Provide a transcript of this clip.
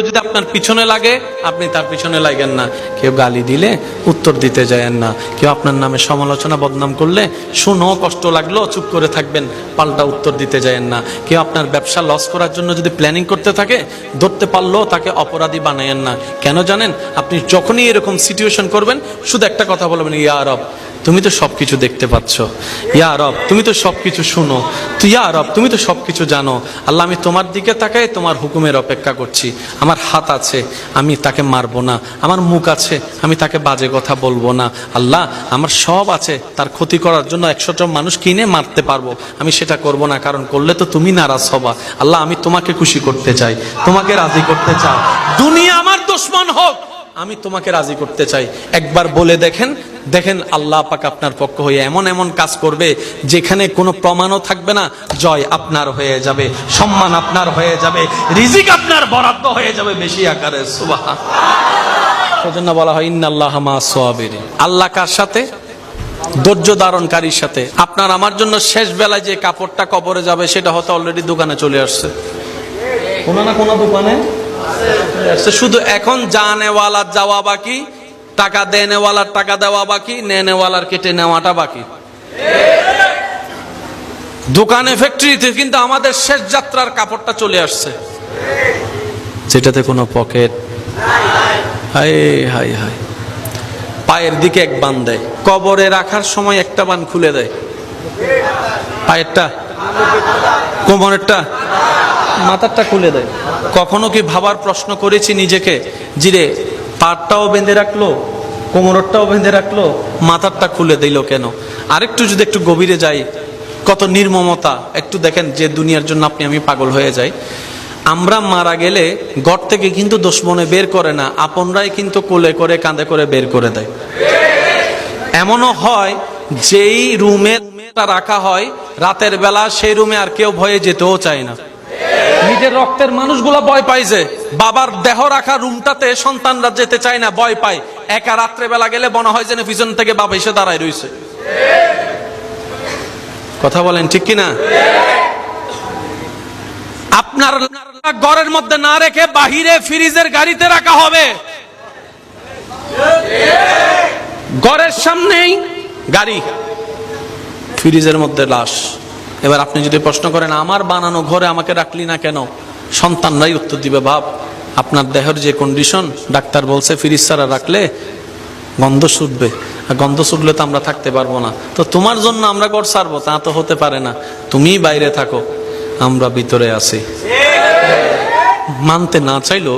যদি আপনার পিছনে লাগে আপনি তার পিছনে লাগেন না। কেউ গালি দিলে উত্তর দিতে যায়েন না। কেউ আপনার নামে সমালোচনা বদনাম করলে শুনো কষ্ট লাগলো চুপ করে থাকবেন, পাল্টা উত্তর দিতে যায়েন না। কেউ আপনার ব্যবসা লস করার জন্য যদি প্ল্যানিং করতে থাকে, ধরতে পারলেও তাকে অপরাধী বানায়েন না। কেন জানেন? আপনি যখনই এরকম সিচুয়েশন করবেন শুধু একটা কথা বলবেন, ইয়া রব তুমি তো সবকিছু দেখতে পাচ্ছ, ইয়া রব তুমি তো সবকিছু শুনো, ইয়া রব তুমি তো সবকিছু জানো। আল্লাহ আমি তোমার দিকে তাকাই তোমার হুকুমের অপেক্ষা করছি। আমার হাত আছে আমি তাকে মারবো না, আমার মুখ আছে আমি তাকে বাজে কথা বলবো না। আল্লাহ আমার সব আছে তার ক্ষতি করার জন্য 100টা মানুষ কিনে মারতে পারবো, আমি সেটা করব না, কারণ করলে তো তুমি নারাজ হবা। আল্লাহ আমি তোমাকে খুশি করতে চাই, তোমাকে রাজি করতে চাই, দুনিয়া আমার দুশমন হোক আমি তোমাকে রাজি করতে চাই। একবার বলে দেখেন, দেখেন আল্লাহ পাক আপনার পক্ষ হয়ে এমন এমন কাজ করবে যেখানে কোনো প্রমাণও থাকবে না, জয় আপনার হয়ে যাবে, সম্মান আপনার হয়ে যাবে, রিজিক আপনার বরাদ্দ হয়ে যাবে বেশি আকারে। সুবহানাল্লাহ। সেজন্য বলা হয় ইন্নাল্লাহা মা'আস সাবিরিন। আল্লাহ কার সাথে? ধৈর্য ধারণকারীর সাথে। আপনার আমার জন্য শেষ বেলায় যে কাপড়টা কবরে যাবে সেটা হয়তো অলরেডি দোকানে চলে আসছে, কোনো না কোনো দোকানে শুধু এখন জানেওয়ালার যাওয়া বাকি, টাকা দেনেওয়ালার টাকা দেওয়া বাকি, নেনেওয়ালার কেটে নেওয়াটা বাকি। দোকানে ফ্যাক্টরিতে কিন্তু আমাদের শেষ যাত্রার কাপড়টা চলে আসছে, যেটাতে কোনো পকেট। হায় হায় হায়, পায়ের দিকে এক বান দেয়, কবরে রাখার সময় একটা বান খুলে দেয়, পায়েরটা, কোমরেরটা, মাথারটা খুলে দেয়। কখনো কি ভাবার প্রশ্ন করেছি নিজেকে, জিরে পাটটাও বেঁধে রাখলো, কোমরটাও বেঁধে রাখলো, মাথারটা খুলে দিল কেন? আরেকটু যদি একটু গভীরে যাই, কত নির্মমতা একটু দেখেন, যে দুনিয়ার জন্য আপনি আমি পাগল হয়ে যাই। আমরা মারা গেলে ঘর থেকে কিন্তু দুশমনে বের করে না, আপনরাই কিন্তু কোলে করে কাঁধে করে বের করে দেয়। এমনও হয় যেই রুমে রাখা হয় রাতের বেলা, সেই রুমে আর কেউ ভয়ে যেতেও চায় না। নিজের রক্তের মানুষগুলা ভয় পাইছে, বাবার দেহ রাখা রুমটাতে সন্তানরা যেতে চায় না, ভয় পায়। একা রাত্রে বেলা গেলে মনে হয় যেন পিছন থেকে বাবা এসে দাঁড়ায় রয়েছে। কথা বলেন ঠিক কিনা? আপনার ঘরের মধ্যে না রেখে বাহিরে ফ্রিজের গাড়িতে রাখা হবে, ঘরের সামনেই গাড়ি, ফ্রিজের মধ্যে লাশ। এবার আপনি যদি প্রশ্ন করেন আমার বানানো ঘরে আমাকে রাখলি না কেন, সন্তানরাই উত্তর দিবে, ভাব আপনার দেহের যে কন্ডিশন, ডাক্তার বলছে ফ্রিজ ছাড়া রাখলে গন্ধ ছুটবে, আর গন্ধ ছুটলে তো আমরা থাকতে পারবো না, তো তোমার জন্য আমরা ঘর ছাড়বো, তা তো হতে পারে না, তুমি বাইরে থাকো আমরা ভিতরে আছি। মানতে না চাইলেও